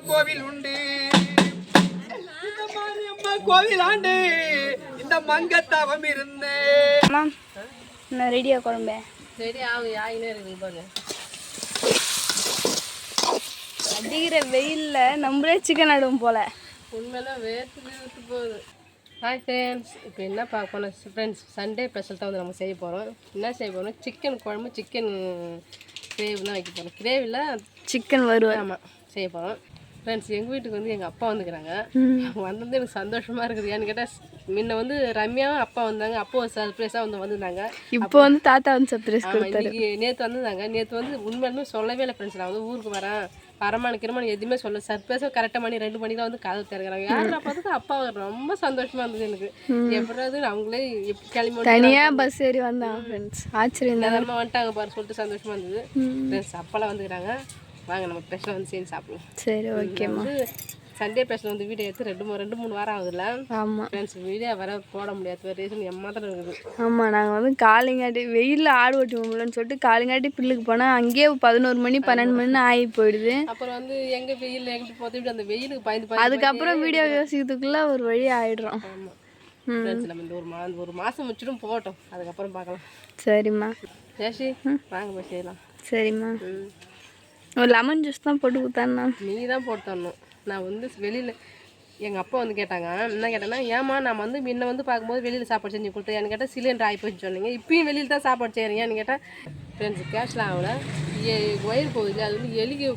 கோவில் உண்டு இந்த மாரியம்மா கோவில் ஆண்டு இந்த மங்கத்தவம் இருந்து நான் ரெடியா குழம்பு ரெடி ஆகினே இருக்குங்க பாருங்க. அடிக்கிற வெயில்ல நம்மளே சிக்கன் ஆடுவோம் போல. உண்மையில வேர்த்து போகுது. ஹாய் ஃப்ரெண்ட்ஸ், இப்போ என்ன பார்க்க போனோம் ஃப்ரெண்ட்ஸ், சண்டே ஸ்பெஷல் தான் வந்து நம்ம செய்ய போகிறோம். என்ன செய்ய போகிறோம், சிக்கன் குழம்பு, சிக்கன் கிரேவி தான் வைக்க போகிறோம். கிரேவியில் சிக்கன் வருவோம். ஆமாம் செய்ய போகிறோம் ஃப்ரெண்ட்ஸ். எங்கள் வீட்டுக்கு வந்து எங்கள் அப்பா வந்துக்கிறாங்க. வந்தது எனக்கு சந்தோஷமாக இருக்குது. ஏன்னு கேட்டால் முன்ன வந்து ரம்யாவும் அப்பா வந்தாங்க. அப்போ சர்ப்ரைஸாக வந்திருந்தாங்க. இப்போ வந்து தாத்தா வந்து சர்ப்ரைஸ் கொடுத்தாரு. நேற்று வந்திருந்தாங்க. நேற்று வந்து உண்மையிலுமே சொல்லவே இல்லை ஃப்ரெண்ட்ஸ். நான் வந்து ஊருக்கு வரேன், பரமாணிக்கிறமான எதுவுமே சொல்ல. சர்ப்ரைஸாக கரெக்டாக மணி 2 மணிக்கு தான் வந்து கதை திறக்கிறாங்க. யாரும் பார்த்துட்டு அப்பா ரொம்ப சந்தோஷமாக இருந்தது எனக்கு. எப்படாது அவங்களே கிளம்பி தனியாக பஸ் ஏறி வந்தாங்க ஃப்ரெண்ட்ஸ். ஆச்சரியம் தான். நம்ம வந்துட்டாங்க பாரு சொல்லிட்டு சந்தோஷமாக இருந்தது ஃப்ரெண்ட்ஸ். அப்பெல்லாம் வந்துக்கிறாங்க. வாங்க நம்ம ஸ்பெஷலாக வந்து சேர்ந்து சாப்பிடலாம். சரி ஓகேம்மா. வந்து சண்டே ஸ்பெஷல் வந்து வீடியோ எடுத்து 2-3 வாரம் ஆகுதுல்ல. ஆமாம் ஃப்ரெண்ட்ஸ், வீடியோ வர போட முடியாது ரீசன் எம்மாத்திரம் இருக்குது. ஆமாம், நாங்கள் வந்து காலைங்காட்டி வெயிலில் ஆடு ஓட்டி முடியலன்னு சொல்லிட்டு காலைங்காட்டி பில்லுக்கு போனால் அங்கேயே 11 மணி 12 மணி ஆகி போயிடுது. அப்புறம் வந்து எங்கே வெயில் எங்கிட்டு போகிறது, இப்படி அந்த வெயிலுக்கு பயந்து அதுக்கப்புறம் வீடியோ யோசிக்கிறதுக்குள்ளே ஒரு வழி ஆகிடுறோம். ஆமாம் ஃப்ரெண்ட்ஸ், நம்ம இந்த ஒரு மாதம் முடிச்சிடும் போகட்டும், அதுக்கப்புறம் பார்க்கலாம். சரிம்மா ஜெயஸ்ரீ வாங்க போய் செய்யலாம். சரிம்மா. ஒரு லெமன் ஜூஸ் தான் போட்டு கொடுத்தாண்ணா. நீ தான் போட்டு தரணும். நான் வந்து வெளியில் எங்கள் அப்பா வந்து கேட்டாங்க. என்ன கேட்டேன்னா, ஏமா நான் வந்து முன்ன வந்து பார்க்கும்போது வெளியில் சாப்பாடு செஞ்சு கொடுத்தேன். ஏன்னு கேட்டால் சிலிண்டர் ஆகி போச்சு சொன்னீங்க, இப்பயும் வெளியில் தான் சாப்பாடு செய்கிறீங்க. ஏன்னு கேட்டால் ஃப்ரெண்ட்ஸ், கேஷ்லாம் ஆகல, ஒயர் போகுது. அது வந்து எலிக்கு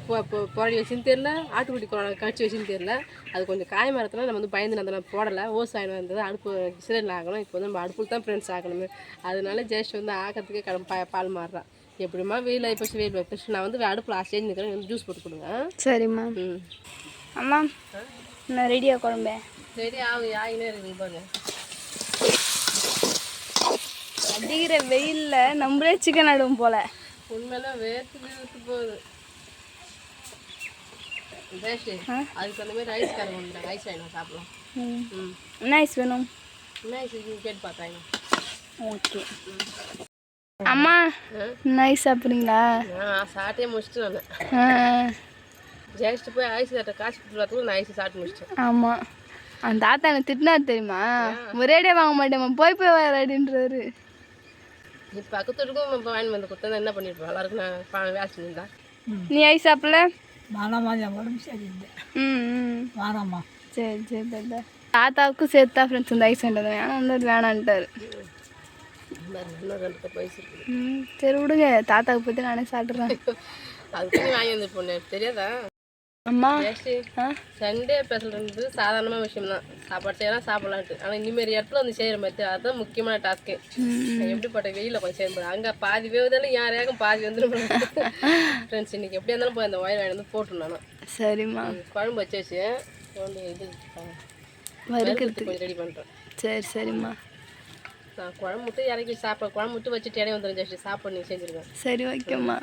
போராடி வச்சுன்னு தெரில, ஆட்டுக்குட்டி கடிச்சு வச்சுன்னு தெரில. அது கொஞ்சம் காயமாக இருக்கிறதுனால நம்ம வந்து பயந்து நான் போடலை. ஓசாயம் வந்தது, அடுப்பு சிலிண்டர் ஆகணும். இப்போ வந்து நம்ம அடுப்புக்கு தான் ஃப்ரெண்ட்ஸ் ஆகணுமே. அதனால ஜெயஸ்ரீ வந்து ஆக்கிறதுக்கே பால் மாறுறான். எப்படிமா வெயில் ஆகி போச்சு, வெயில் போச்சு. நான் வந்து அடுப்பில் ஆசையாக நிற்கிறேன், ஜூஸ் போட்டு கொடுங்க. சரிம்மா. அம்மா நான் ரெடியா குழம்பு ரெடி ஆகினே இருக்குங்க பாருங்க. அடிக்கிற வெயில்ல நம்மளே சிக்கன் ஆடுவோம் போல. உண்மையில வேர்த்து போகுது. அதுக்கு அந்த மாதிரி ரைஸ் கரை கொண்டு ரைஸ் வேணும் சாப்பிடலாம். என்ன ஐஸ் வேணும்? என்ன ஐஸ் கேட்டு பார்த்தாங்க. ஓகே அம்மா, நைஸ் சாப்பிட்றீங்களா? சாப்பிட்டே முடிச்சுட்டு நான் ஜெயஸ்ட்டு போய் ஐஸ் சாப்பிட்ட காசு கொடுத்துருவாங்க. நான் ஐஸ் சாப்பிட்டு முடிச்சிட்டேன். ஆமாம், அந்த தாத்தா எனக்கு திட்டினார் தெரியுமா, ஒரேடியே வாங்க மாட்டேம்மா, போய் வர அப்படின்றாரு. நீ பக்கத்துக்கும் இப்போ வாங்கி வந்து கொடுத்தா என்ன பண்ணிருப்பேன், எல்லாருக்கும் நான் வேலை செஞ்சுருந்தா. நீ ஐஸ் சாப்பிடல? வாராமா. சரி சரி தாத்தா. தாத்தாவுக்கும் சேர்த்து தான் ஃப்ரெண்ட்ஸ் இந்த ஐஸ் வேண்டது, வேணாம் வந்து வேணான்ட்டாரு. இன்னும் 2 கப் ஐஸ் இருக்குது. சரி விடுங்க, தாத்தாவுக்கு பற்றி நானே சாப்பிட்றேன். அதுக்கு வாங்கி வந்து போனேன் தெரியாதா? அம்மா சண்டே ஸ்பெஷல்ன்றது சாதாரணமான விஷயம் தான். சாப்பாடு செய்யலாம் சாப்பிடலான்ட்டு. ஆனால் இனிமேல் இடத்துல வந்து செய்கிற மாதிரி அதுதான் முக்கியமான டாஸ்க்கு. எப்படிப்பட்ட வெயிலில் கொஞ்சம் செய்ய அங்கே பாதி வேவுதாலும் யார் ஏகம் பாதி வந்துடும் ஃப்ரெண்ட்ஸ். இன்றைக்கி எப்படியா இருந்தாலும் போய் அந்த ஒயர் வாங்கி வந்து போட்டுருந்தானோ. சரிம்மா. குழம்பு வச்சு இது வறுக்கிறதுக்கு கொஞ்சம் ரெடி பண்ணுறேன். சரி சரிம்மா. நான் குழம்பு விட்டு இறக்கி குழம்பு விட்டு வச்சுட்டு இடையே வந்துடும் ஜெஸ்ட் சாப்பாடு நீங்கள் செஞ்சுருக்கேன். சரி ஓகேம்மா.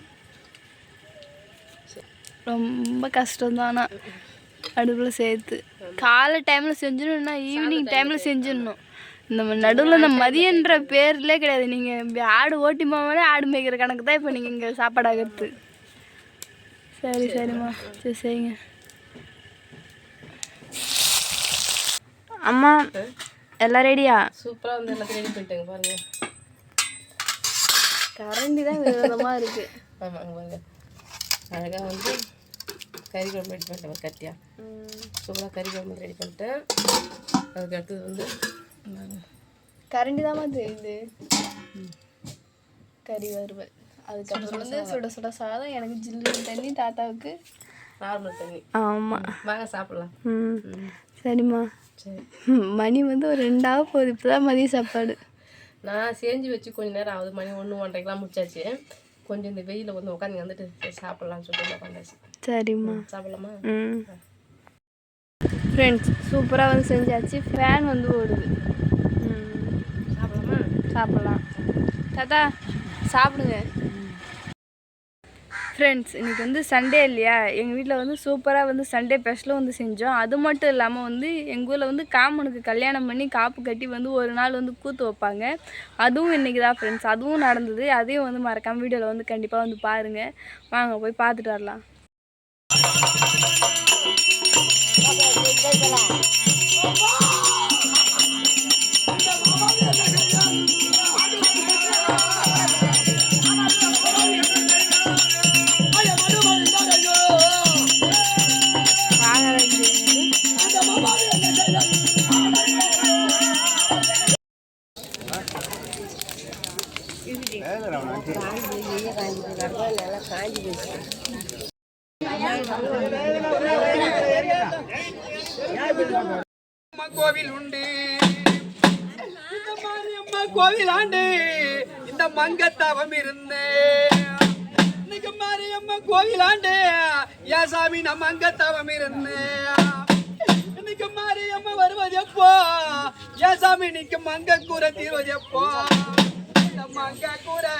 ரொம்ப கஷ்டம்தான். ஆனால் அடுப்பில் சேர்த்து காலை டைமில் செஞ்சிடணும்னா ஈவினிங் டைமில் செஞ்சிடணும். இந்த நடுவில் இந்த மதியன்ற பேர்லே கிடையாது. நீங்கள் ஆடு ஓட்டி போவாலே ஆடு மேய்க்கிற கணக்கு தான் இப்போ நீங்கள் இங்கே சாப்பாடு ஆகிறது. சரி சரிம்மா, சரி சரிங்க. அம்மா எல்லாம் ரெடியா? சூப்பராக வந்து எல்லாத்தையும் ரெடி பண்ணிட்டேங்க பாருங்க. கரண்டி தான் விதமாக இருக்குது. ஆமாங்க பாருங்க, அழகாக வந்து கறி குழம்பு ரெடி பண்ணிட்டேன். கட்டியா சூப்பராக கறி குழம்பு ரெடி பண்ணிட்டேன். அதுக்கு அடுத்தது வந்து கரண்டி தான் தெரியுது, கறி வறுவல். அதுக்கப்புறம் வந்து சுட சுட சாதம், எனக்கு ஜில்லு தண்ணி, தாத்தாவுக்கு நார்மல் தண்ணி. ஆமாம் வாங்க சாப்பிட்லாம். சரிம்மா. சரி, மணி வந்து ஒரு 2 ஆக போகுது. இப்போ தான் மதிய சாப்பாடு நான் செஞ்சு வச்சு கொஞ்சம் நேரம் ஆகுது. மணி 1-1:30 முடிச்சாச்சு. கொஞ்சம் இந்த வெயிலில் வந்து உட்காந்து வந்துட்டு சாப்பிட்லான்னு சொல்லிட்டு உட்காந்தாச்சு. சரிம்மா, சாப்பிட்லாமா? ஃப்ரெண்ட்ஸ் சூப்பராக வந்து செஞ்சாச்சு. ஃபேன் வந்து ஓடுது. சாப்பிட்லாமா? சாப்பிட்லாம். தாத்தா சாப்பிடுங்க. ஃப்ரெண்ட்ஸ் இன்றைக்கி வந்து சண்டே இல்லையா, எங்கள் வீட்டில் வந்து சூப்பராக வந்து சண்டே ஸ்பெஷலும் வந்து செஞ்சோம். அது மட்டும் இல்லாமல் வந்து எங்கள் ஊரில் வந்து காமனுக்கு கல்யாணம் பண்ணி காப்பு கட்டி வந்து ஒரு நாள் வந்து கூத்து வைப்பாங்க. அதுவும் இன்றைக்கி தான் ஃப்ரெண்ட்ஸ், அதுவும் நடந்தது. அதையும் வந்து மறக்காம வீடியோவில் வந்து கண்டிப்பாக வந்து பாருங்கள். வாங்க போய் பார்த்துட்டு வரலாம். கோவில் உண்டு இந்த மாரியம்மா கோவில் ஆண்டு இந்த மங்கத்தவம் இருந்து இன்னைக்கு மாரியம்மா கோவில் ஆண்டு ஏன் சாமி நம்ம மங்கத்தவம் இருந்து இன்னைக்கு மாரியம்மா வருவது எப்போ ஏன் சாமி இன்னைக்கு மங்க கூரை தீர்வது எப்போ இந்த மங்க கூரை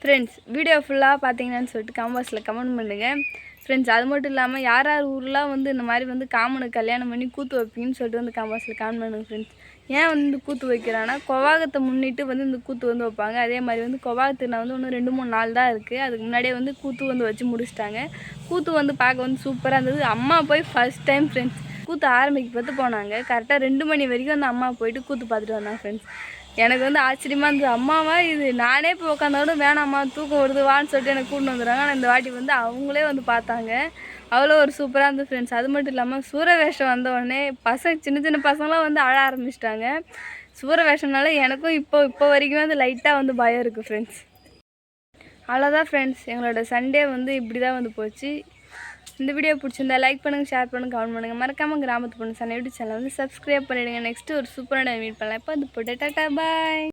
ஃப்ரெண்ட்ஸ் வீடியோ ஃபுல்லாக பார்த்தீங்கன்னு சொல்லிட்டு கமெண்ட்ஸில் கமெண்ட் பண்ணுங்கள் ஃப்ரெண்ட்ஸ். அது மட்டும் இல்லாமல் யார் யார் ஊர்லாம் வந்து இந்த மாதிரி வந்து காமனுக்கு கல்யாணம் பண்ணி கூத்து வைப்பீங்கன்னு சொல்லிட்டு வந்து கமெண்ட்ஸில் கமெண்ட் பண்ணுங்கள் ஃப்ரெண்ட்ஸ். ஏன் வந்து கூத்து வைக்கிறான்னா கொவாகத்தை முன்னிட்டு வந்து இந்த கூத்து வந்து வைப்பாங்க. அதே மாதிரி வந்து கொவாகத்துனா வந்து இன்னும் 2-3 நாள் தான் இருக்குது. அதுக்கு முன்னாடியே வந்து கூத்து வந்து வச்சு முடிச்சிட்டாங்க. கூத்து வந்து பார்க்க வந்து சூப்பராக இருந்தது. அம்மா போய் ஃபர்ஸ்ட் டைம் ஃப்ரெண்ட்ஸ் கூத்து ஆரம்பிக்க போனாங்க. கரெக்டாக 2 மணி வரைக்கும் அந்த அம்மா போயிட்டு கூத்து பார்த்துட்டு வந்தாங்க ஃப்ரெண்ட்ஸ். எனக்கு வந்து ஆச்சரியமாக இருந்தது. அம்மாவா இது நானே இப்போ உட்காந்தோட வேணாம்மா தூக்கம் வருது வான்னு சொல்லிட்டு எனக்கு கூட்டின்னு வந்துடுறாங்க. ஆனால் இந்த வாட்டி வந்து அவங்களே வந்து பார்த்தாங்க. அவ்வளோ ஒரு சூப்பராக இருந்தது ஃப்ரெண்ட்ஸ். அது மட்டும் இல்லாமல் சூரவேஷம் வந்தோடனே சின்ன சின்ன பசங்களாம் வந்து அழ ஆரம்பிச்சிட்டாங்க. சூரவேஷம்னால எனக்கும் இப்போ வரைக்கும் வந்து லைட்டாக வந்து பயம் இருக்குது ஃப்ரெண்ட்ஸ். அவ்வளோதான் ஃப்ரெண்ட்ஸ், எங்களோட சண்டே வந்து இப்படி தான் வந்து போச்சு. இந்த வீடியோ பிடிச்சிருந்தா லைக் பண்ணுங்கள், ஷேர் பண்ணுங்கள், கமெண்ட் பண்ணுங்கள். மறக்காமல் கிராமத்து பொண்ணு சண்டை யூடியூப் சேனல் வந்து சப்ஸ்கிரைப் பண்ணிவிடுங்க. நெக்ஸ்ட்டு ஒரு சூப்பரான மீட் பண்ணலாம். இப்போ வந்து போட்டு டாட்டா பாய்.